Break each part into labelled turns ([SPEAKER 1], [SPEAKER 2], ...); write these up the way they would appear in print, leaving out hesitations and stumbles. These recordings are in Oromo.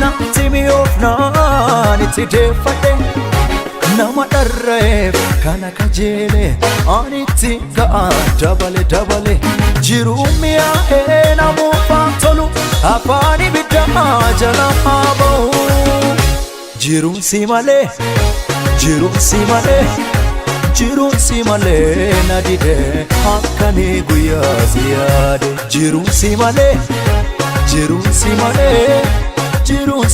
[SPEAKER 1] natti mi'oofnaan itti deeffadhe nama dharreef kana kajeele ani itti ga'a dabale jiruu mi'aa'ee namuufaa tolu afaan ibiddaa jala haa ba'u jiruun si malee jiruun si malee na dide akkanii guyyaa si yaade jiruun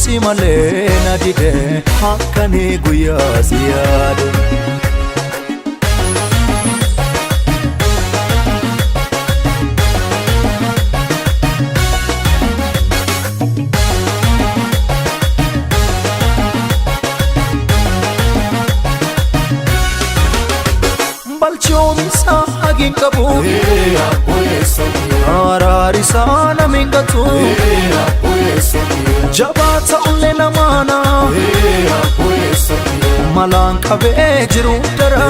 [SPEAKER 1] si malee na dide akkanii guyyaa si yaade balchoomisa hagin qabu araarisa namin gatu jabaa ta'ullee namaana malaan qabee jiru dara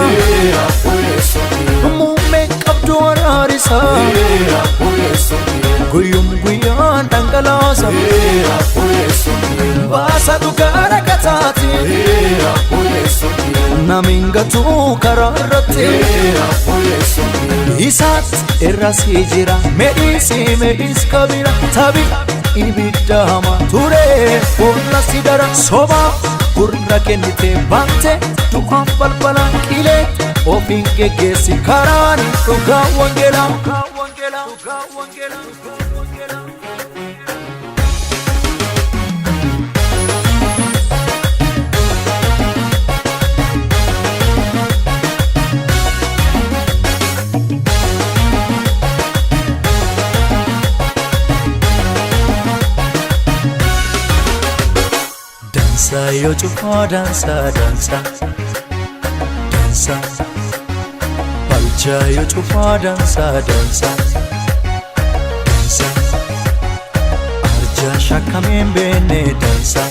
[SPEAKER 1] muummeen qabdu araarisa guyyum guyyaan dhangalaasa baasa dhugaa rakataati namin gatu karaa irratti isaatti irras jira meedhis kabira tabi ibidda hamaa ture boonna si dara soba gurra kennite baante du'aan balbalaan qilee ofiin geggeessi karaan dhugaa wangeelaa dansa yo cufa dansa balcha yo cufa dansa arja shakamen bene dansa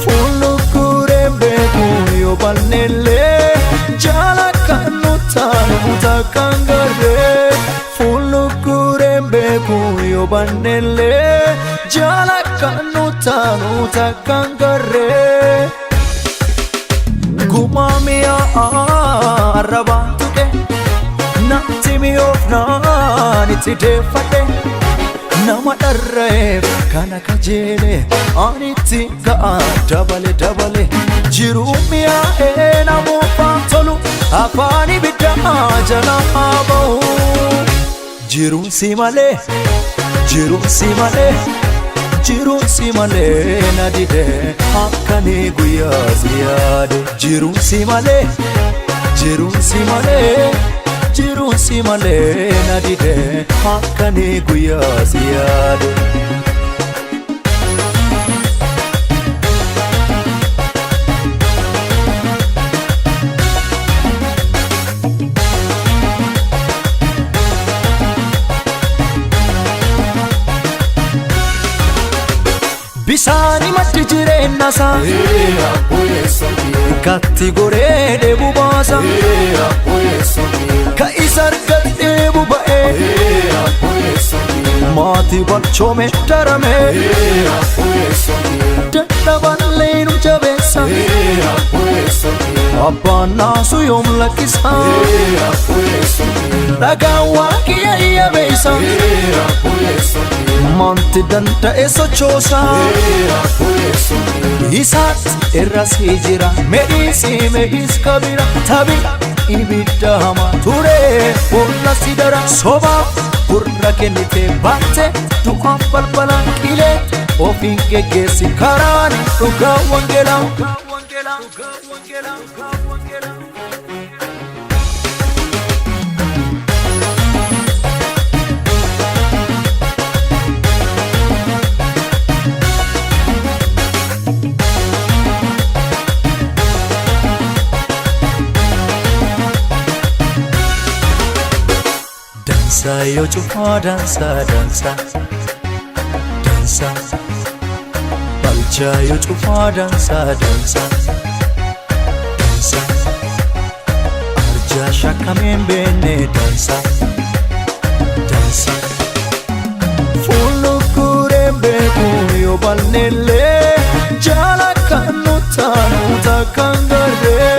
[SPEAKER 1] fullu kurembe yo balnelle jala kanutanu takangare fullu kurembe yo balnelle jala kanutanu takangare gumamia arabaan tuqe natti mi'oofnaan itti deeffadhe nama dharreef kana kajeele ani itti ga'a dabale jiruu mi'aa'ee namuufaa tolu afaan ibiddaa jala haa ba'u jiruun si malee na dide akkanii guyyaa si yaade jiruun si malee na dide akkanii guyyaa si yaade bisaani maddi jireenya isaa katti goree deebu baasa ka isa argadhee buba'ee maatii balchoome darame dadhaballee nu jabeessa abbaan naasu yoom lakkisa dhagaan waaqiyya iyyabeessa manti danda'e sochoosa isaatti irras jira meedhis kabira tabi ibidda hamaa ture boonna si dara soba gurra kennite baante du'aan balbalaan qilee ofiin geggeessi karaan dhugaa wangeelaa dansa yo cufa dansa balcha yo cufa dansa arja shakamen bene dansa fullu walnelle jala kan nutanu takangare